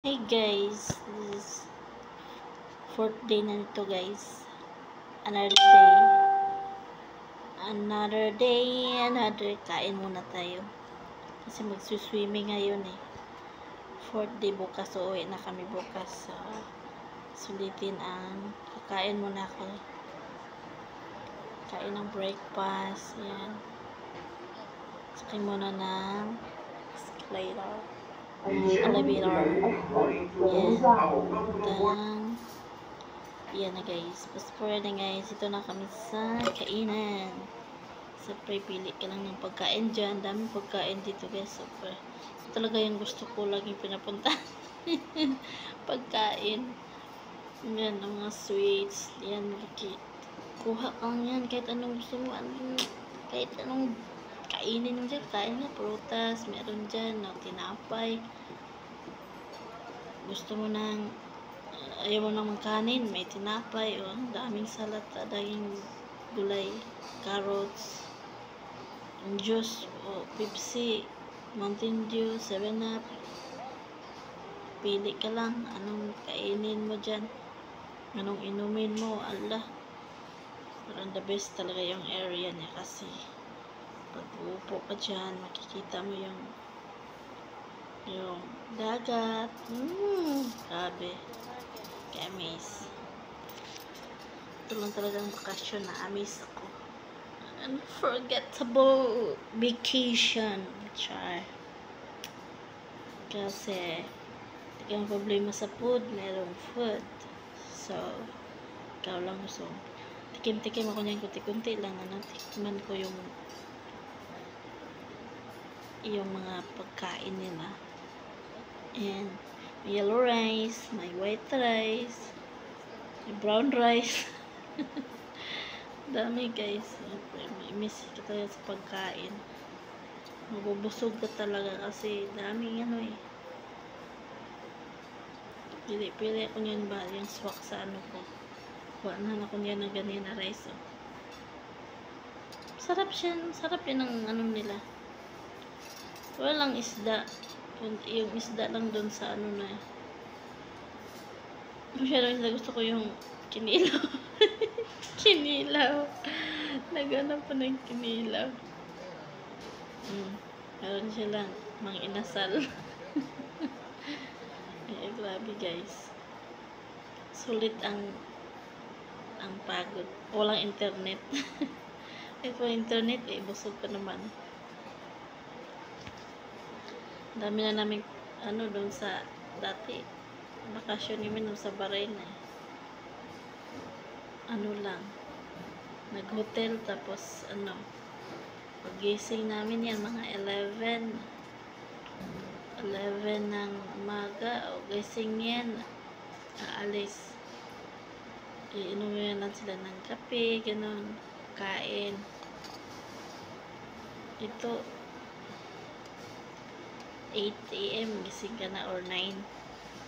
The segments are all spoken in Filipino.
Hey guys, this is fourth day na nito guys. Another day. Another kain muna tayo. Kasi magsuswimming ngayon eh. Fourth day bukas, so uwi na kami bukas. So, sulitin ang kakain muna ako. Kain ng breakfast. Yan. Sakin muna ng escalator. Elevator. Yan na guys. Passport na guys. Ito na kami sa kainan. Siyempre, pili ka lang ng pagkain dyan. Daming pagkain dito guys. Super. Ito talaga yung gusto ko laging pinapunta. Pagkain. Yan, ang mga sweets. Yan, kuha kang yan. Kahit anong gusto mo. Kahit anong kainin mo dyan. Kain na. Prutas. Meron dyan. Tinapay. Gusto mo ng ayaw mo nang magkanin, may tinapay, daming salat, daming gulay, carrots, juice, Pepsi, Mountain Dew, 7-Up. Pili ka lang, anong kainin mo dyan, anong inumin mo, Allah. Parang the best talaga yung area niya kasi pag uupo ka dyan, makikita mo yung dagat. Grabe. Amaze. Ito lang talagang bakasyon na amaze ako. Unforgettable vacation. Char. Kasi kung problema sa food, merong food. So, ikaw lang gusto. Tikim-tikim ako niyan, kunti-kunti lang. Tikman ko yung mga pagkain nila. And may yellow rice, may white rice, may brown rice. Dami guys. Miss ka talaga sa pagkain. Mabubusog ka talaga kasi daming Pili-pili ako niyan ba yung swak sa ko. Kuhanan ako niyan ng ganyan na rice. Sarap siya. Sarap yun ang nila. Walang isda. Yung isda lang doon sa na masyadong isda. Gusto ko yung kinilaw. Kinilaw. Naghanap po ng kinilaw. Meron silang mang inasal. Grabe guys. Sulit ang pagod. Walang internet. Ito internet busog ka naman. Dami na namin doon sa dati bakasyon namin doon sa Bahrain lang nag-hotel tapos pagising namin yan mga 11 ng umaga gising yan aalis iinumin lang sila ng kape ganun kain ito 8 AM gising ka na or 9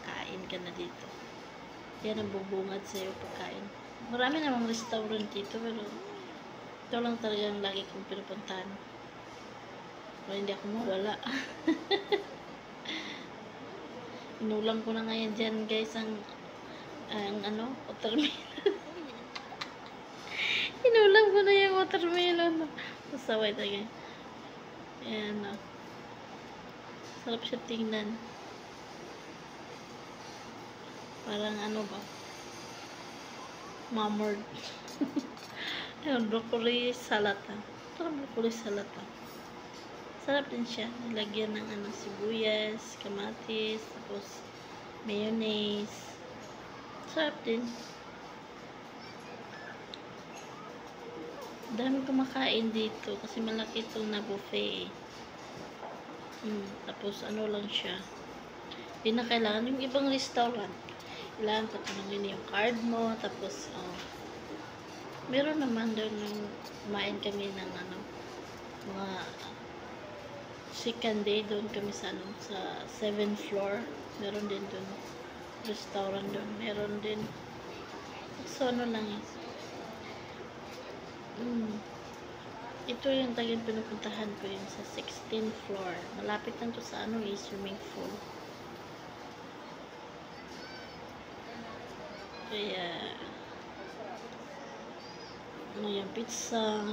kain ka na dito. Yan ang bubungad sa'yo pagkain. Marami namang restaurant dito pero ito lang talagang lagi kong pinupuntahan. Pero hindi ako mawala. Inulang ko na ngayon dyan guys ang watermelon. Inulang ko na yung watermelon. Masaway talaga. Ayan sarap siya tingnan. Parang ba? Mamord. Ayun, broccoli salata. Parang broccoli salata. Sarap din siya. Nilagyan ng sibuyas, kamatis, tapos mayonnaise. Sarap din. Dami kumakain dito kasi malaki itong na buffet tapos lang siya. Hindi na kailangan yung ibang restaurant. Kailangan patanongin yung card mo. Tapos, meron naman doon yung kumain kami ng mga second day doon kami sa sa 7th floor. Meron din doon restaurant doon. Meron din. So, lang yun. Ito yung taging pinupuntahan ko yun sa 16th floor. Malapit lang to sa swimming pool. Kaya, ano yung pizza.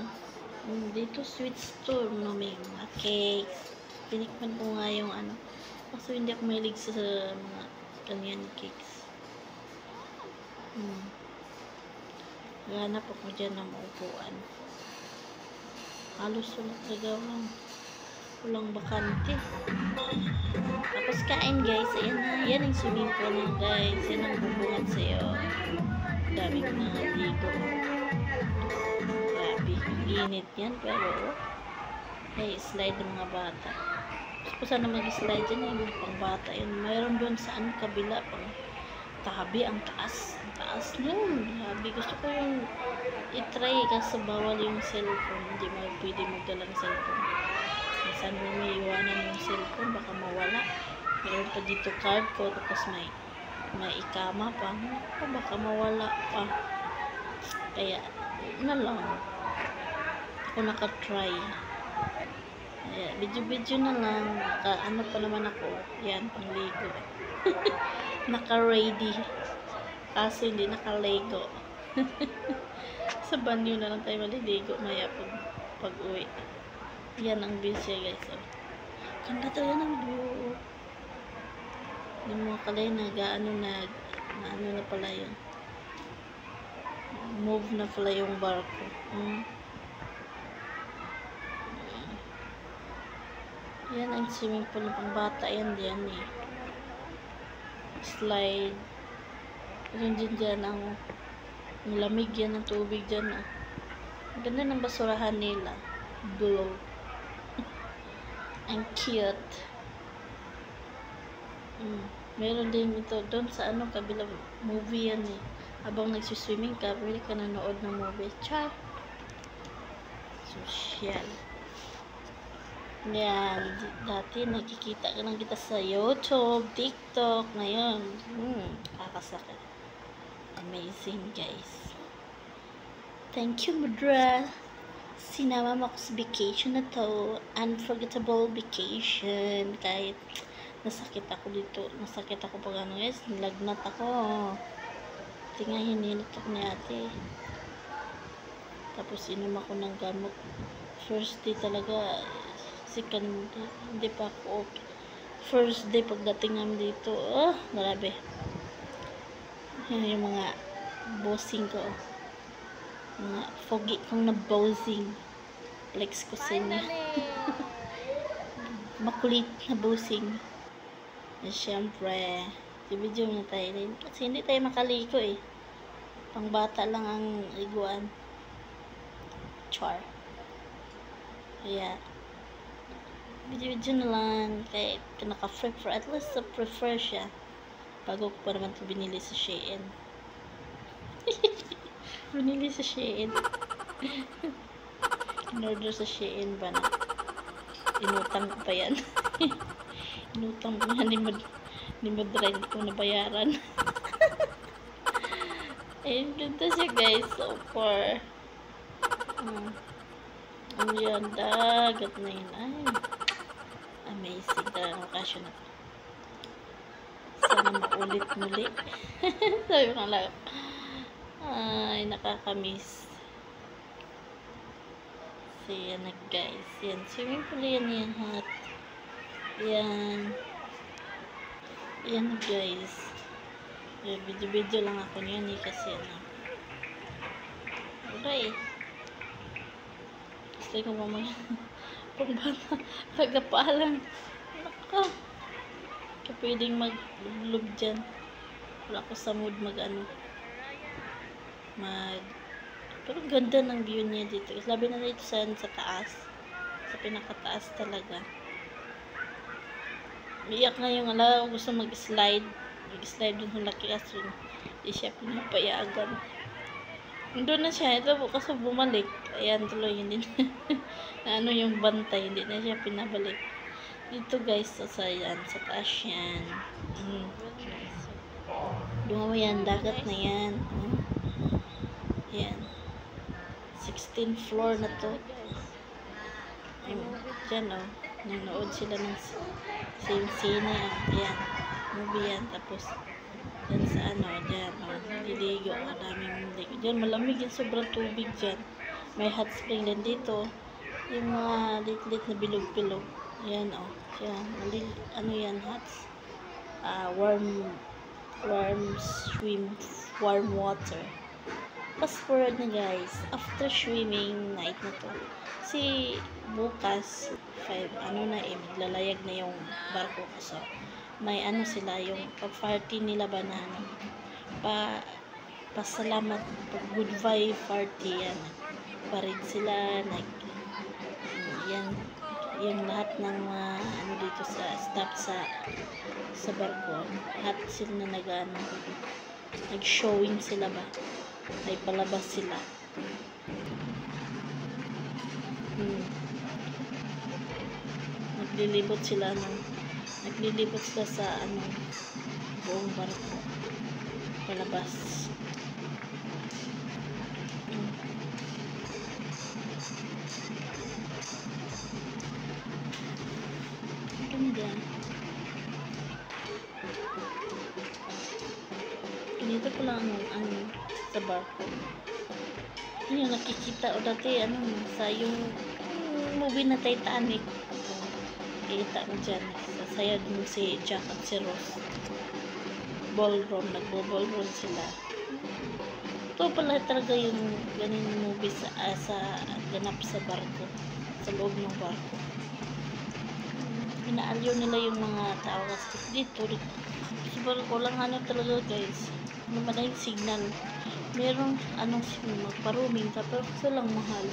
Dito sweet store, no, may mga cakes. Tinikman ko nga yung ano. Kaso hindi ako mahilig sa mga ganyan cakes. Hanap ako dyan ng maupuan. Halos wala talaga walang bakante. Tapos kain guys. Ayan na. Yan ang swimming pool na guys. Yan ang bubungat sa'yo. Daming mga ligo. Grabe. Init yan. Pero hey, slide ng mga bata. Gusto ko sana mag-slide dyan. Yung pang bata yun. Mayroon doon sa kabila. Pang tabi. Ang taas. Ang taas nun. Grabe. Gusto ko yung itry kasi bawal yung cellphone. Hindi mo pwede magdala ng cellphone. Minsan mo may iwanan yung cellphone, baka mawala. Meron pa dito card ko, tapos may ikama pa. Baka mawala pa. Kaya, ano lang. Ako nakatry. Kaya, video-video na lang. Ano pa naman ako. Yan, pangligo. Naka-ready. Kaso hindi naka-lego. Sa banyo na lang tayo maliligo maya pag uwi. Yan ang view siya guys. Ganda talaga ng view. Yung mga kalay na ano na pala yun. Move na pala yung barko. Yan ang swimming pool ng pangbata. Yan diyan eh. Slide. Yan dyan ang lamig yan ng tubig dyan. Ang ganda ng basurahan nila. Blue. Ang cute. Meron din ito. Doon sa kabila movie yan eh. Habang nagsiswimming ka, pwede ka nanood ng movie. Char! Social. Yan. Dati nakikita ka lang kita sa YouTube, TikTok. Ngayon, kakasakit. Amazing guys. Thank you, Mudra. Sinama mo ako sa vacation na to. Unforgettable vacation. Kahit nasakit ako dito. Nasakit ako pag ano guys. Nilagnat ako. Tingnan hinilit ako ni ate. Tapos inom ako ng gamot. First day talaga. Second day. Hindi pa ako okay. First day pagdating namin dito. Grabe. Yung mga bossing ko. Mga foggy kong na-bossing. Flex ko sa inyo. Makulit na bossing. Siyempre, video na tayo rin. Kasi hindi tayo makaliko eh. Pang bata lang ang liguan. Char. Kaya, video na lang. Kaya naka-freak for at least sa prefer siya. Bago ko pa naman ito binili sa Shein. Binili sa Shein. In-order sa Shein ba na? Inutang ko pa yan. Inutang ko na ni Madra. Hindi ko nabayaran. Ayun, ganda siya guys. So far. Ang yan. Dagat na yun. Ay. Amazing. Talagang okasyon na. Sana maulit muli. Sabi ko lang. Ay, nakakamiss. So, yan na guys. Yan. Swimming pool yan yan. Hot. Yan. Yan na guys. Video-video lang ako niyan eh. Kasi ano. Okay. Gusto ko mamaya. Pag bata. Tagapalan. Naka. Pwedeng mag-vlog dyan. Wala ko sa mood pero ganda ng view niya dito. Labi na dito sa taas. Sa pinakataas talaga. Iyak nga yung gusto mag-slide. Mag-slide dun yung laki aso. Hindi siya pinapayagan. Doon na siya. Ito bukas bumalik. Ayan tuloy. Hindi na yung bantay. Hindi na siya pinabalik. Dito guys, sa taas yan. Doon yan, dagat na yan. Yan. 16th floor na to. Diyan nanonood sila ng same scene. Yan. Movie yan. Tapos, Yan sa ano, dyan, naliligo, daming ligo. Dyan, malamig yung sobrang tubig dyan. May hot spring din dito. Yung mga lit-lit na bilog-bilog. Ayan, yan, ano yan, hot, warm water. Fast forward na guys, after swimming night na to, bukas 5, maglalayag na yung barko ko. So, may sila, yung party nila ba na pasalamat, good vibe party, yan. Parid sila, yan, yung lahat ng dito sa staff sa barko, lahat sila na nag-showing sila ba, ay palabas sila. Naglilibot sila sa buong barko palabas. Ganda. Ganito ko lang sa barko. Yun yung nakikita o dati sa yung movie na Titanic. Kita mo dyan, sasaya din si Jack at si Rose. Nagbo-ballroom sila. Ito pala talaga yung ganun movie sa ganap sa barko, sa loob ng barko. Inaalyo nila yung mga tao kasi dito sa barko lang talaga guys, madaling signal. Merong magpa-roaming pero kasi lang mahal.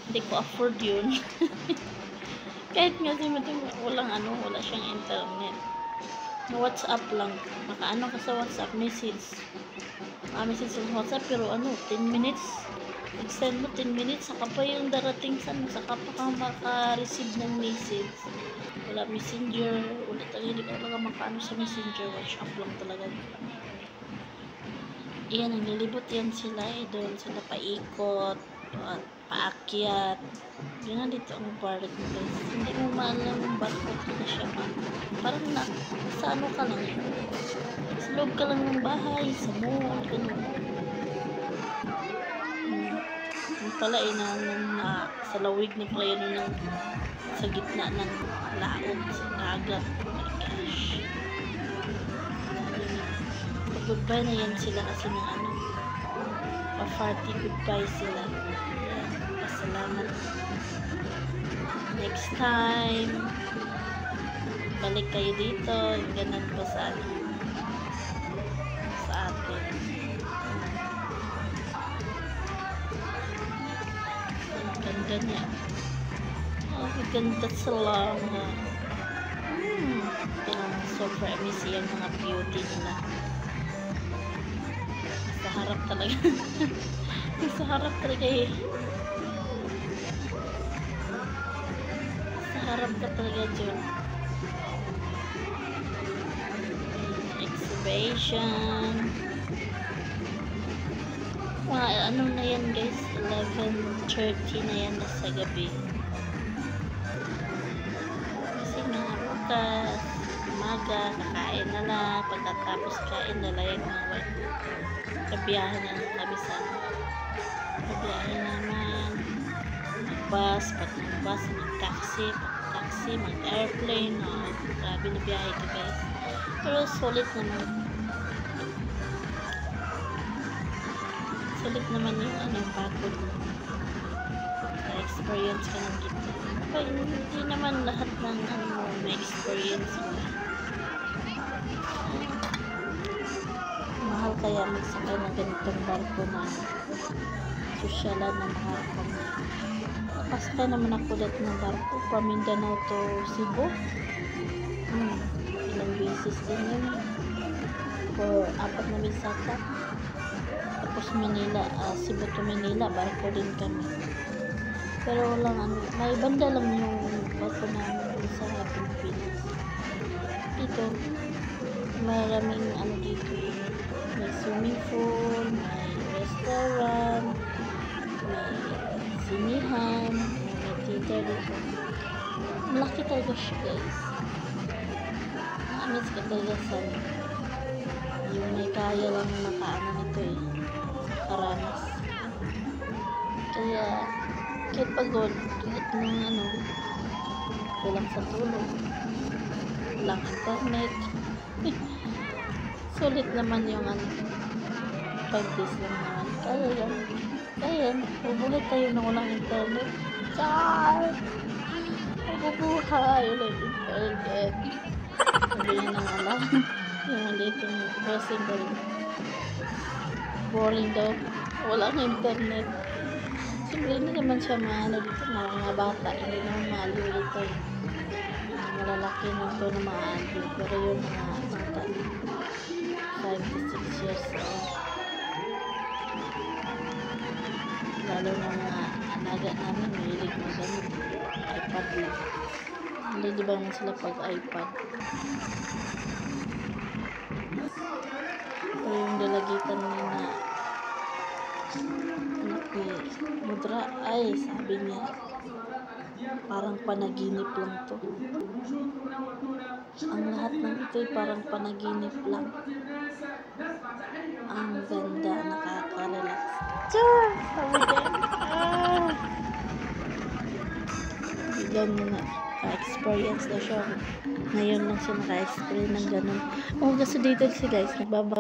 Hindi ko afford yun. Kahit nga wala siyang internet. Na WhatsApp lang. Maka ka sa WhatsApp message. Message sa WhatsApp pero 10 minutes. Extend mo 10 minutes saka pa yung darating saka pa ka maka-receive ng message. Wala messenger, hindi ka talaga sa messenger, WhatsApp lang talaga. Iyan, naglilibot yan sila doon sila paikot at paakyat. Yan dito ang barko guys. Hindi mo maalam yung barko na siya. Parang sa ka lang. Sa loob ka lang ng bahay, sa mall, ganun. Yung pala sa lawig na pala yun sa gitna ng laot, sa dagat. Oh my gosh. Goodbye na yan sila kasi pa-party goodbye sila. Yan, pasalamat. Next time balik kayo dito, ganun po sa atin. Ang ganda niya. Ganda sila super amazing yung mga beauty nila. Sa harap talaga. Sa harap talaga Sa harap ka talaga dyan. Exhibition. Na yan guys, 11:30 na yan sa gabi. Kasi bukas umaga, kakain na lang. Pagkatapos kain na lang yung kabiyahan na kami kabiyahan naman mag-bus, mag-taxi, mag-airplane. Grabe na biyahe ito guys, pero sulit naman yung pagod na experience ka ng dito. Hindi naman lahat ng may experience mo. Mahal kaya magsakay ng ganitong barko na sosyalan ng mga kami. Nakasakay naman ako dito ng barko from Mindanao to Cebu. Ilang beses din yun for 4 na bisata. Tapos Cebu to Manila, barko din kami. Pero may banda lang yung barko namin sa Pilipinas. Dito maraming dito, may swimming pool, may restaurant, may sinihan, may theater dito. Malaki talaga siya guys. Nakamiss ka talaga sa yung may Malaya lang nakaano nito eh. Karanas. Kaya, kahit pagod, kahit nung ano, kulang sa tulog, walang internet. Sulit naman yung ano, 5 days lang naman. Kaya yan. Kaya yan. Mabuhay tayo na walang internet. Char! Mabubuhay ulit internet. Sabi niya nang alam. Yung maliit yung bossing ko rin. Boring daw. Walang internet. Siyempre hindi naman siya maano dito. Mga bata. Hindi naman maaliw dito. Malalaki nung to na maaliw. Pero yung mga bata 5 to 6 years old. Lalo na mga anaga namin, mahilig mag-ano, iPad lang. Hindi di ba naman sila pag iPad. Pero yung dalagitan niya na anak ni Mudra, ay sabi niya, parang panaginip lang to. Ang lahat ng ito'y parang panaginip lang. Ang ganda, nakaka-relax. Char! Sabi niya. Bigyan mo na. Ka-experience na siya. Ngayon lang siya naka-experience ng ganun. Kasi dito si guys, nagbaba